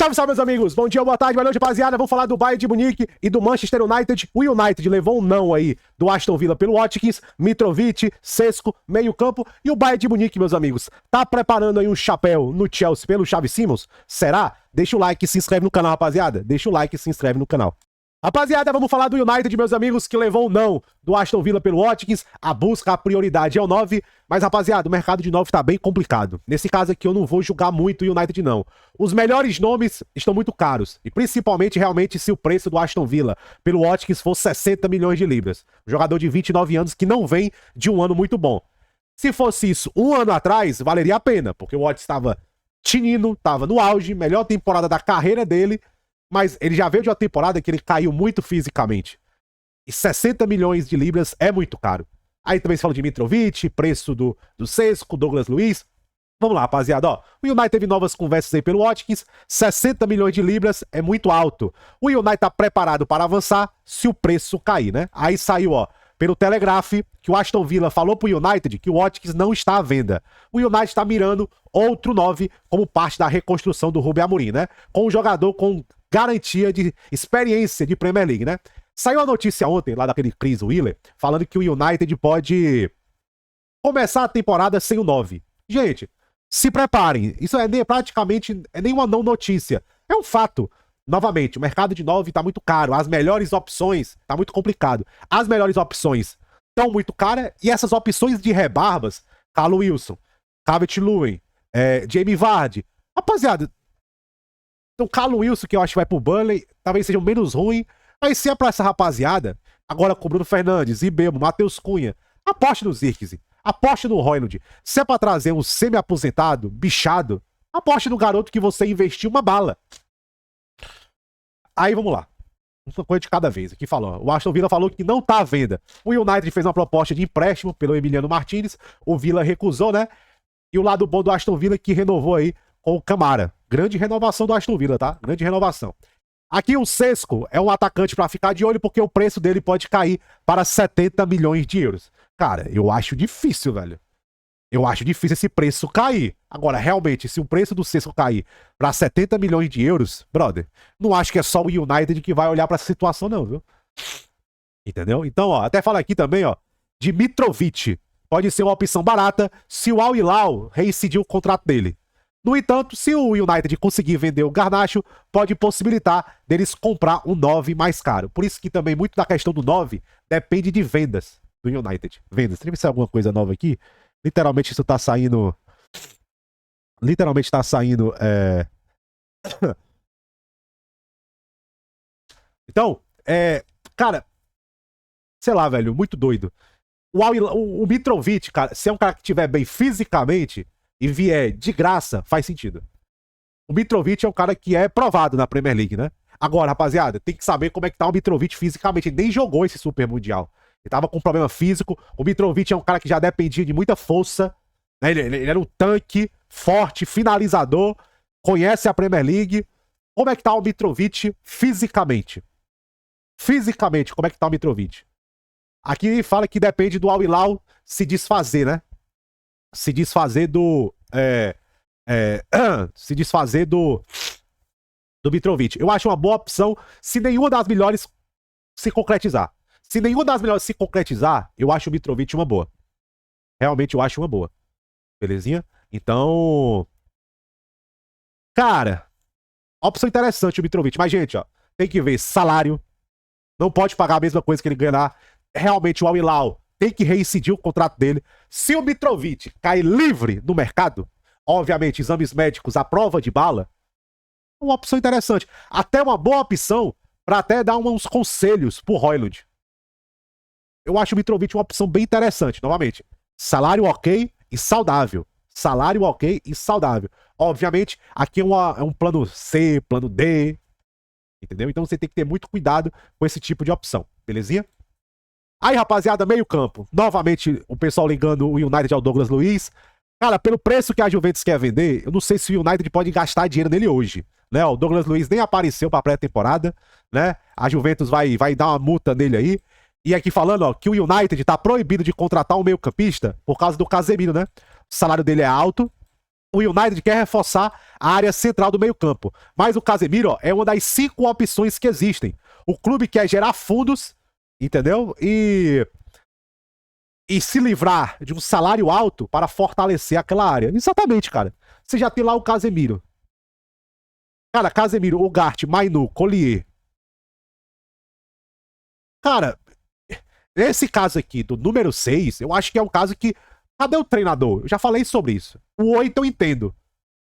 Salve, salve, meus amigos! Bom dia, boa tarde, boa noite, rapaziada. Vamos falar do Bayern de Munique e do Manchester United. O United levou um não aí do Aston Villa pelo Watkins, Mitrovic, Sesco, meio campo. E o Bayern de Munique, meus amigos, tá preparando aí um chapéu no Chelsea pelo Xavi Simons? Será? Deixa o like e se inscreve no canal, rapaziada. Deixa o like e se inscreve no canal. Rapaziada, vamos falar do United, meus amigos, que levou um não do Aston Villa pelo Watkins. A busca, a prioridade é o 9. Mas, rapaziada, o mercado de 9 tá bem complicado. Nesse caso aqui, eu não vou julgar muito o United, não. Os melhores nomes estão muito caros. E principalmente, realmente, se o preço do Aston Villa pelo Watkins for 60 milhões de libras. Um jogador de 29 anos que não vem de um ano muito bom. Se fosse isso um ano atrás, valeria a pena. Porque o Watkins estava tinindo, estava no auge, melhor temporada da carreira dele. Mas ele já veio de uma temporada que ele caiu muito fisicamente. E 60 milhões de libras é muito caro. Aí também se fala de Mitrovic, preço do Sesco, Douglas Luiz. Vamos lá, rapaziada, ó. O United teve novas conversas aí pelo Watkins. 60 milhões de libras é muito alto. O United tá preparado para avançar se o preço cair, né? Aí saiu, ó, pelo Telegraph, que o Aston Villa falou pro United que o Watkins não está à venda. O United tá mirando outro 9 como parte da reconstrução do Ruben Amorim, né? Com um jogador com garantia de experiência de Premier League, né? Saiu a notícia ontem, lá daquele Chris Wheeler, falando que o United pode começar a temporada sem o 9. Gente, se preparem. Isso praticamente nenhuma não notícia. É um fato. Novamente, o mercado de 9 tá muito caro. As melhores opções, tá muito complicado. As melhores opções estão muito caras e essas opções de rebarbas, Callum Wilson, Calvert-Lewin, Jamie Vardy, rapaziada, então, Callum Wilson, que eu acho que vai pro Burnley, talvez seja o menos ruim. Mas se é pra essa rapaziada, agora com Bruno Fernandes, Ibemo, Matheus Cunha, aposte no Zirkzee, aposte no Højlund. Se é pra trazer um semi-aposentado, bichado, aposte no garoto que você investiu uma bala. Aí, vamos lá. Uma coisa de cada vez. Aqui falou. O Aston Villa falou que não tá à venda. O United fez uma proposta de empréstimo pelo Emiliano Martinez. O Villa recusou, né? E o lado bom do Aston Villa que renovou aí com o Kamara. Grande renovação do Aston Villa, tá? Grande renovação. Aqui o Sesco é um atacante pra ficar de olho porque o preço dele pode cair para 70 milhões de euros. Cara, eu acho difícil, velho. Eu acho difícil esse preço cair. Agora, realmente, se o preço do Sesco cair para 70 milhões de euros, brother, não acho que é só o United que vai olhar pra essa situação, não, viu? Entendeu? Então, ó, até fala aqui também, ó, de Mitrovic. Pode ser uma opção barata se o Al Hilal reincidir o contrato dele. No entanto, se o United conseguir vender o Garnacho, pode possibilitar deles comprar um 9 mais caro. Por isso que também muito da questão do 9 depende de vendas do United. Vendas. Deixa eu ver se é alguma coisa nova aqui. Literalmente isso tá saindo... Literalmente tá saindo... Então, cara... Sei lá, velho. Muito doido. O Mitrovic, cara, se é um cara que estiver bem fisicamente... e vier de graça, faz sentido. O Mitrovic é um cara que é provado na Premier League, né? Agora, rapaziada, tem que saber como é que tá o Mitrovic fisicamente. Ele nem jogou esse Super Mundial. Ele tava com problema físico. O Mitrovic é um cara que já dependia de muita força. Né? Ele era um tanque, forte, finalizador. Conhece a Premier League. Como é que tá o Mitrovic fisicamente? Fisicamente, como é que tá o Mitrovic? Aqui fala que depende do Al Hilal se desfazer, né? Se desfazer do Mitrovic. Eu acho uma boa opção se nenhuma das melhores se concretizar. Se nenhuma das melhores se concretizar, eu acho o Mitrovic uma boa. Realmente eu acho uma boa. Belezinha? Então... Cara, opção interessante o Mitrovic. Mas, gente, ó, tem que ver salário. Não pode pagar a mesma coisa que ele ganhar. Realmente o Al Hilal tem que reincidir o contrato dele. Se o Mitrovic cair livre no mercado, obviamente, exames médicos à prova de bala, é uma opção interessante. Até uma boa opção para até dar uns conselhos pro Højlund. Eu acho o Mitrovic uma opção bem interessante. Novamente, salário ok e saudável. Salário ok e saudável. Obviamente, aqui é um plano C, plano D. Entendeu? Então você tem que ter muito cuidado com esse tipo de opção. Belezinha? Aí, rapaziada, meio campo. Novamente, o pessoal ligando o United ao Douglas Luiz. Cara, pelo preço que a Juventus quer vender, eu não sei se o United pode gastar dinheiro nele hoje. Né? O Douglas Luiz nem apareceu pra pré-temporada. Né? A Juventus vai dar uma multa nele aí. E aqui falando, ó, que o United tá proibido de contratar um meio-campista por causa do Casemiro, né? O salário dele é alto. o United quer reforçar a área central do meio-campo. Mas o Casemiro, ó, é uma das 5 opções que existem. O clube quer gerar fundos, entendeu? E se livrar de um salário alto para fortalecer aquela área. Exatamente, cara. Você já tem lá o Casemiro. Cara, Casemiro, Ugarte, Mainu, Collier. Cara, esse caso aqui do número 6, eu acho que é um caso que... Cadê o treinador? Eu já falei sobre isso. O 8 eu entendo.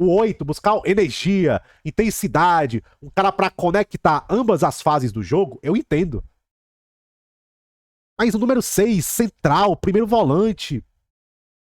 O 8, buscar energia, intensidade, um cara pra conectar ambas as fases do jogo, eu entendo. Mas o número 6, central, primeiro volante.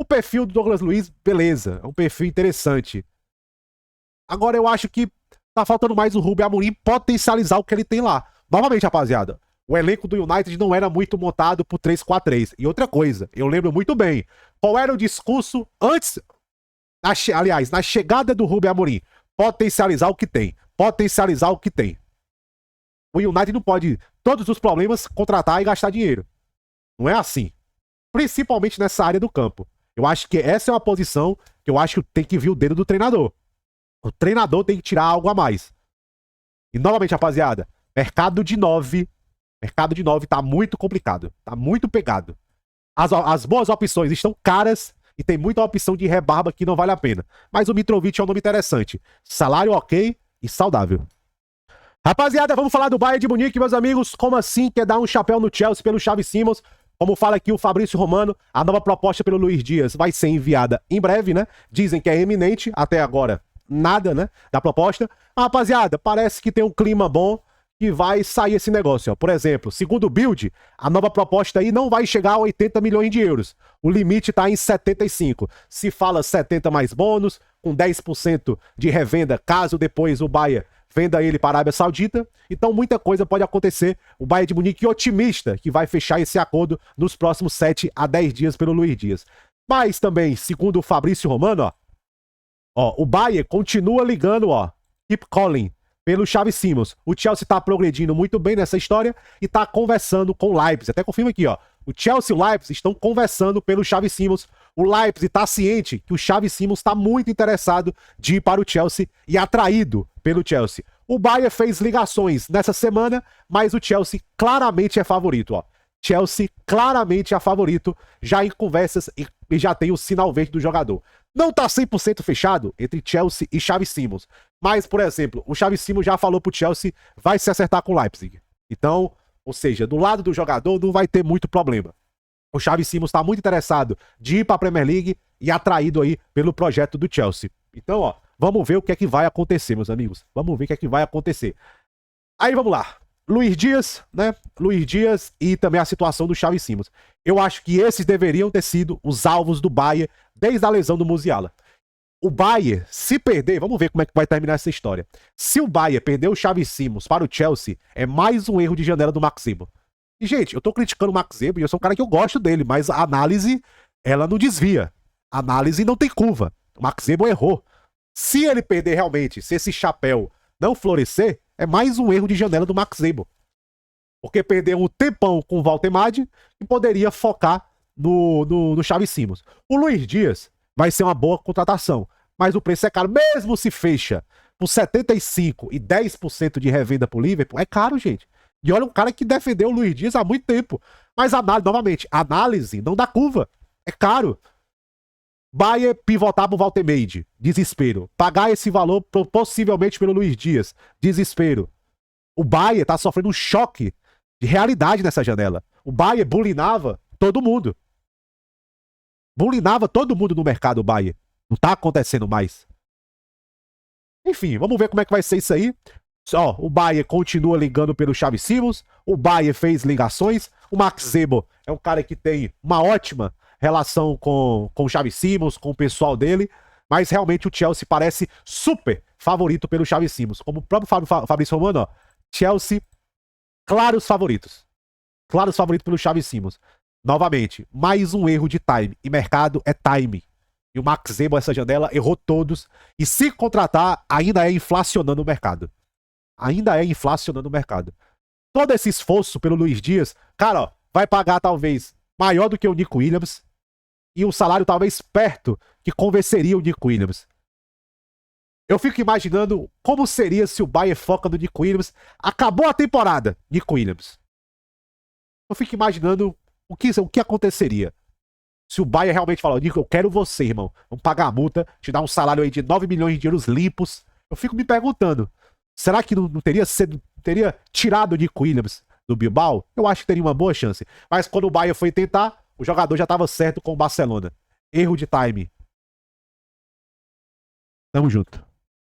O perfil do Douglas Luiz, beleza. É um perfil interessante. Agora eu acho que tá faltando mais o Rubem Amorim potencializar o que ele tem lá. Novamente, rapaziada, o elenco do United não era muito montado pro 3-4-3. E outra coisa, eu lembro muito bem. Qual era o discurso antes... Aliás, na chegada do Rubem Amorim? Potencializar o que tem. Potencializar o que tem. O United não pode, todos os problemas, contratar e gastar dinheiro. Não é assim. Principalmente nessa área do campo. Eu acho que essa é uma posição que eu acho que tem que vir o dedo do treinador. O treinador tem que tirar algo a mais. E novamente, rapaziada, mercado de 9 tá muito complicado. Tá muito pegado. As boas opções estão caras e tem muita opção de rebarba que não vale a pena. Mas o Mitrovic é um nome interessante. Salário ok e saudável. Rapaziada, vamos falar do Bayern de Munique, meus amigos. Como assim quer dar um chapéu no Chelsea pelo Xavi Simons? Como fala aqui o Fabrício Romano, a nova proposta pelo Luiz Dias vai ser enviada em breve, né? Dizem que é eminente, até agora nada, né, da proposta. Rapaziada, parece que tem um clima bom que vai sair esse negócio, ó. Por exemplo, segundo o Build, a nova proposta aí não vai chegar a 80 milhões de euros. O limite tá em 75. Se fala 70 mais bônus, com 10% de revenda, caso depois o Bayern venda ele para a Arábia Saudita. Então muita coisa pode acontecer. O Bayern de Munique otimista que vai fechar esse acordo nos próximos 7 a 10 dias pelo Luiz Dias. Mas também, segundo o Fabrício Romano, ó, o Bayern continua ligando, ó, keep calling, pelo Xavi Simons. O Chelsea tá progredindo muito bem nessa história e tá conversando com o Leipzig. Até confirma aqui, ó. O Chelsea e o Leipzig estão conversando pelo Xavi Simons. O Leipzig tá ciente que o Xavi Simons tá muito interessado de ir para o Chelsea e atraído pelo Chelsea. O Bayern fez ligações nessa semana, mas o Chelsea claramente é favorito, ó. Chelsea claramente é favorito, já em conversas e já tem o sinal verde do jogador. Não tá 100% fechado entre Chelsea e Xavi Simons. Mas, por exemplo, o Xavi Simons já falou pro Chelsea, vai se acertar com o Leipzig. Então, ou seja, do lado do jogador não vai ter muito problema. O Xavi Simons tá muito interessado de ir pra Premier League e atraído aí pelo projeto do Chelsea. Então, ó, vamos ver o que é que vai acontecer, meus amigos. Vamos ver o que é que vai acontecer. Aí, vamos lá. Luiz Dias, né? Luiz Dias e também a situação do Xavi Simons. Eu acho que esses deveriam ter sido os alvos do Bayern desde a lesão do Musiala. O Bayern, se perder, vamos ver como é que vai terminar essa história. Se o Bayern perder o Xavi Simons para o Chelsea, é mais um erro de janela do Max Zebo. E, gente, eu tô criticando o Max Zebo e eu sou um cara que eu gosto dele, mas a análise, ela não desvia. A análise não tem curva. O Max Zebo errou. Se ele perder realmente, se esse chapéu não florescer, é mais um erro de janela do Max Zebo. Porque perdeu um tempão com o Walter Madi e poderia focar no Xavi Simons. O Luiz Dias vai ser uma boa contratação, mas o preço é caro. Mesmo se fecha por 75 e 10% de revenda pro Liverpool, é caro, gente. E olha um cara que defendeu o Luiz Dias há muito tempo. Mas novamente, análise não dá curva. É caro. Bayern pivotar pro Walter Madi, desespero. Pagar esse valor possivelmente pelo Luiz Dias, desespero. O Bayern tá sofrendo um choque de realidade nessa janela. O Bayern bulinava todo mundo. Bulinava todo mundo no mercado, o Bayern. Não tá acontecendo mais. Enfim, vamos ver como é que vai ser isso aí. Ó, o Bayern continua ligando pelo Xavi Simons. O Bayern fez ligações. O Max Zebo é um cara que tem uma ótima relação com o Xavi Simons, com o pessoal dele. Mas realmente o Chelsea parece super favorito pelo Xavi Simons. Como o próprio Fabrício Romano, ó. Chelsea, claros favoritos. Claros favoritos pelo Xavi Simons. Novamente, mais um erro de time. E mercado é time. E o Max Zebo, essa janela, errou todos. E se contratar, ainda é inflacionando o mercado. Ainda é inflacionando o mercado. Todo esse esforço pelo Luiz Dias, cara, ó, vai pagar talvez maior do que o Nico Williams. e um salário talvez perto que convenceria o Nico Williams. Eu fico imaginando como seria se o Bayern foca no Nico Williams. Acabou a temporada, Nico Williams. Eu fico imaginando o que aconteceria. Se o Bayern realmente falar, Nico, eu quero você, irmão. Vamos pagar a multa, te dar um salário aí de 9 milhões de euros limpos. Eu fico me perguntando, será que não teria tirado o Nico Williams do Bilbao? Eu acho que teria uma boa chance. Mas quando o Bayern foi tentar, o jogador já estava certo com o Barcelona. Erro de time. Tamo junto.